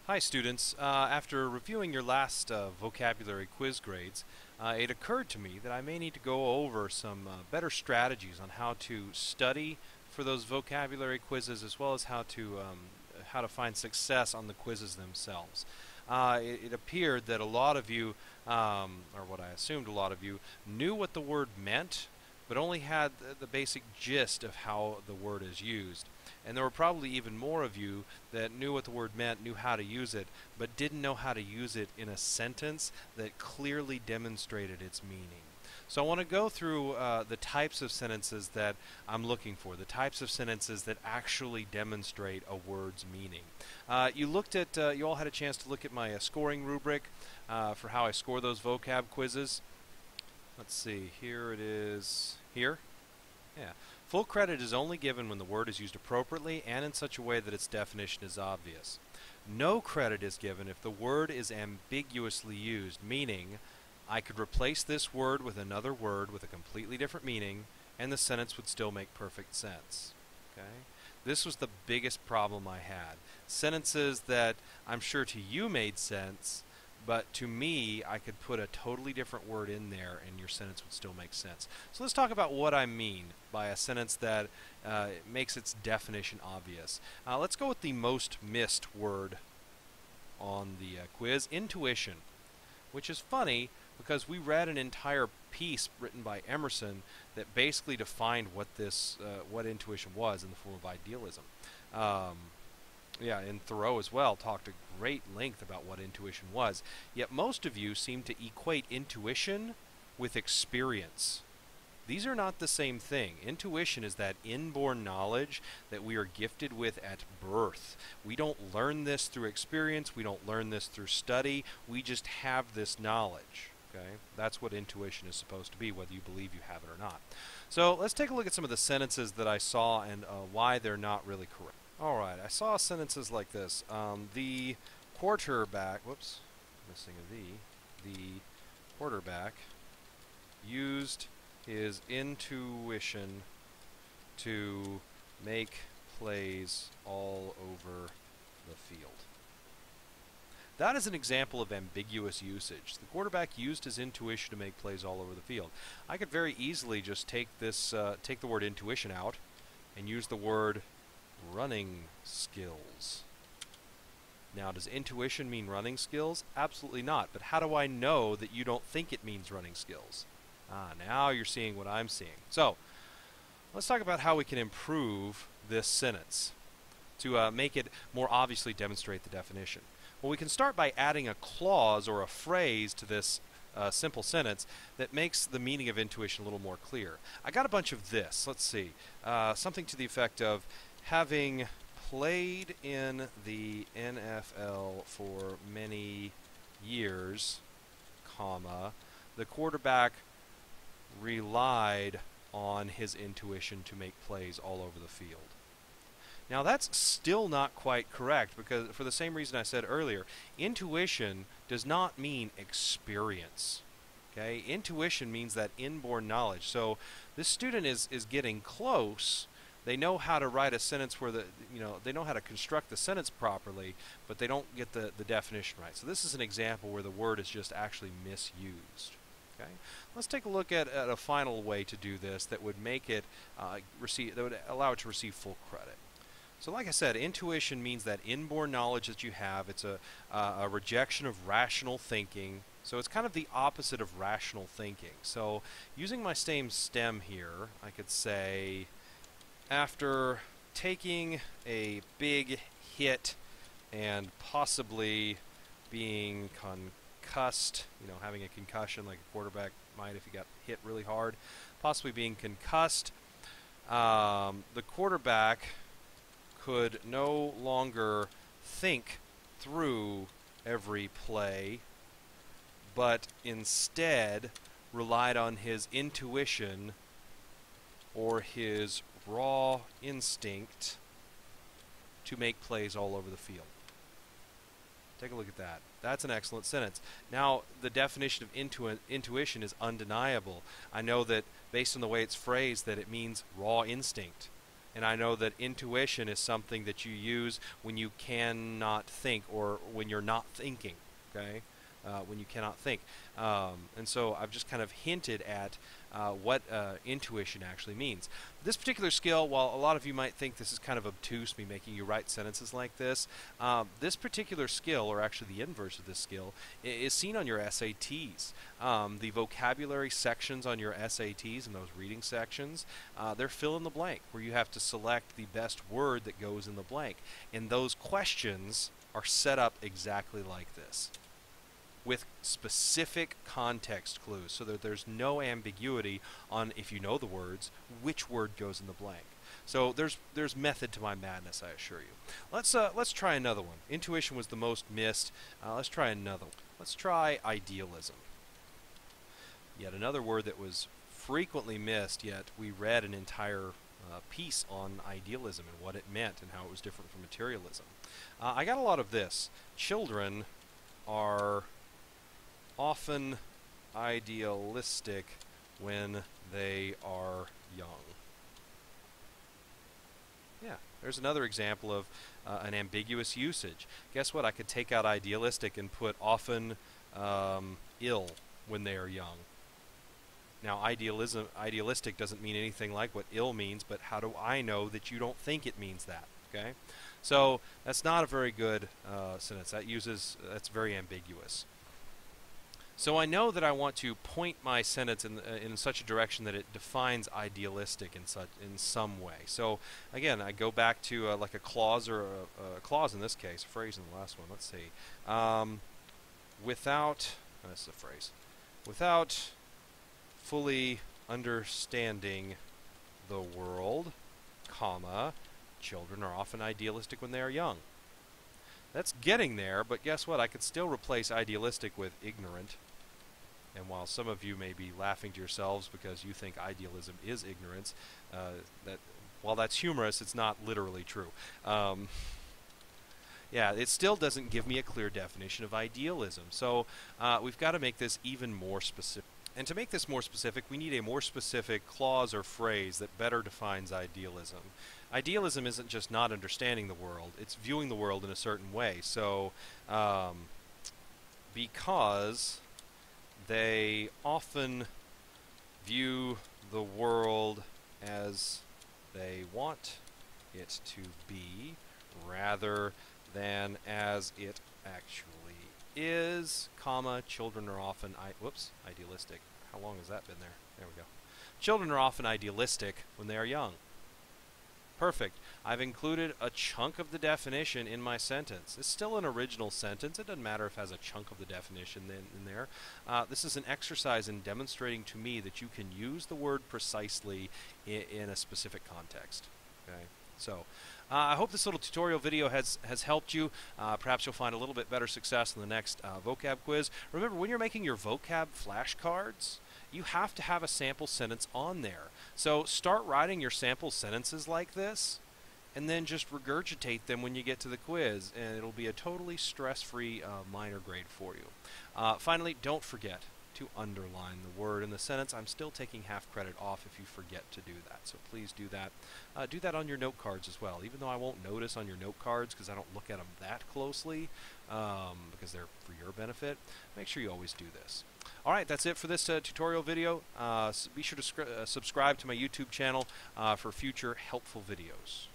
Hi students, after reviewing your last vocabulary quiz grades, it occurred to me that I may need to go over some better strategies on how to study for those vocabulary quizzes as well as how to find success on the quizzes themselves. It appeared that a lot of you, or what I assumed a lot of you, knew what the word meant, but only had the basic gist of how the word is used. And there were probably even more of you that knew what the word meant, knew how to use it, but didn't know how to use it in a sentence that clearly demonstrated its meaning. So I want to go through the types of sentences that I'm looking for, the types of sentences that actually demonstrate a word's meaning. You all had a chance to look at my scoring rubric for how I score those vocab quizzes. Let's see, here it is here. Yeah. Full credit is only given when the word is used appropriately and in such a way that its definition is obvious. No credit is given if the word is ambiguously used, meaning I could replace this word with another word with a completely different meaning and the sentence would still make perfect sense. Okay? This was the biggest problem I had. Sentences that I'm sure to you made sense, but to me, I could put a totally different word in there and your sentence would still make sense. So let's talk about what I mean by a sentence that makes its definition obvious. Let's go with the most missed word on the quiz, intuition, which is funny because we read an entire piece written by Emerson that basically defined what intuition was in the form of idealism. And Thoreau as well talked at great length about what intuition was. Yet most of you seem to equate intuition with experience. These are not the same thing. Intuition is that inborn knowledge that we are gifted with at birth. We don't learn this through experience. We don't learn this through study. We just have this knowledge. Okay? That's what intuition is supposed to be, whether you believe you have it or not. So let's take a look at some of the sentences that I saw and why they're not really correct. Alright, I saw sentences like this. The quarterback, whoops, missing a V. The quarterback used his intuition to make plays all over the field. That is an example of ambiguous usage. The quarterback used his intuition to make plays all over the field. I could very easily just take the word intuition out and use the word running skills. Now, does intuition mean running skills? Absolutely not. But how do I know that you don't think it means running skills? Now you're seeing what I'm seeing. So, let's talk about how we can improve this sentence to make it more obviously demonstrate the definition. Well, we can start by adding a clause or a phrase to this simple sentence that makes the meaning of intuition a little more clear. I got a bunch of this. Let's see. Something to the effect of, having played in the NFL for many years, comma, the quarterback relied on his intuition to make plays all over the field. Now that's still not quite correct because for the same reason I said earlier, intuition does not mean experience. Okay? Intuition means that inborn knowledge. So this student is getting close. They know how to write a sentence where they know how to construct the sentence properly, but they don't get the definition right. So this is an example where the word is just actually misused. Okay? Let's take a look at a final way to do this that would make it that would allow it to receive full credit. So like I said, intuition means that inborn knowledge that you have. It's a rejection of rational thinking. So it's kind of the opposite of rational thinking. So using my same stem here, I could say, after taking a big hit and possibly being concussed, having a concussion like a quarterback might if he got hit really hard, possibly being concussed, the quarterback could no longer think through every play, but instead relied on his intuition or his raw instinct to make plays all over the field. Take a look at that. That's an excellent sentence. Now, the definition of intuition is undeniable. I know that based on the way it's phrased that it means raw instinct. And I know that intuition is something that you use when you cannot think or when you're not thinking, okay? When you cannot think. And so I've just kind of hinted at what intuition actually means. This particular skill, while a lot of you might think this is kind of obtuse, me making you write sentences like this, this particular skill, or actually the inverse of this skill, is seen on your SATs. The vocabulary sections on your SATs and those reading sections, they're fill in the blank, where you have to select the best word that goes in the blank. And those questions are set up exactly like this, with specific context clues, so that there's no ambiguity on, if you know the words, which word goes in the blank. So there's method to my madness, I assure you. Let's try another one. Intuition was the most missed. Let's try another one. Let's try idealism. Yet another word that was frequently missed, yet we read an entire piece on idealism and what it meant and how it was different from materialism. I got a lot of this. Children are often idealistic when they are young. Yeah, there's another example of an ambiguous usage. Guess what? I could take out idealistic and put often ill when they are young. Now, idealistic doesn't mean anything like what ill means, but how do I know that you don't think it means that? Okay, so that's not a very good sentence. That's very ambiguous. So I know that I want to point my sentence in such a direction that it defines idealistic in some way. So again, I go back to like a clause, or a clause in this case, a phrase in the last one. Let's see. This is a phrase. Without fully understanding the world, comma, children are often idealistic when they are young. That's getting there, but guess what? I could still replace idealistic with ignorant. And while some of you may be laughing to yourselves because you think idealism is ignorance, while that's humorous, it's not literally true. Yeah, it still doesn't give me a clear definition of idealism. So we've got to make this even more specific. And to make this more specific, we need a more specific clause or phrase that better defines idealism. Idealism isn't just not understanding the world, it's viewing the world in a certain way. So, because they often view the world as they want it to be, rather than as it actually is, comma, children are often idealistic. How long has that been there? There we go. Children are often idealistic when they are young. Perfect. I've included a chunk of the definition in my sentence. It's still an original sentence. It doesn't matter if it has a chunk of the definition in there. This is an exercise in demonstrating to me that you can use the word precisely in a specific context. Okay. So, I hope this little tutorial video has helped you. Perhaps you'll find a little bit better success in the next vocab quiz. Remember, when you're making your vocab flashcards, you have to have a sample sentence on there. So start writing your sample sentences like this, and then just regurgitate them when you get to the quiz, and it'll be a totally stress-free minor grade for you. Finally, don't forget to underline the word in the sentence. I'm still taking half credit off if you forget to do that, so please do that. Do that on your note cards as well, even though I won't notice on your note cards because I don't look at them that closely, because they're for your benefit. Make sure you always do this. Alright, that's it for this tutorial video. Be sure to subscribe to my YouTube channel for future helpful videos.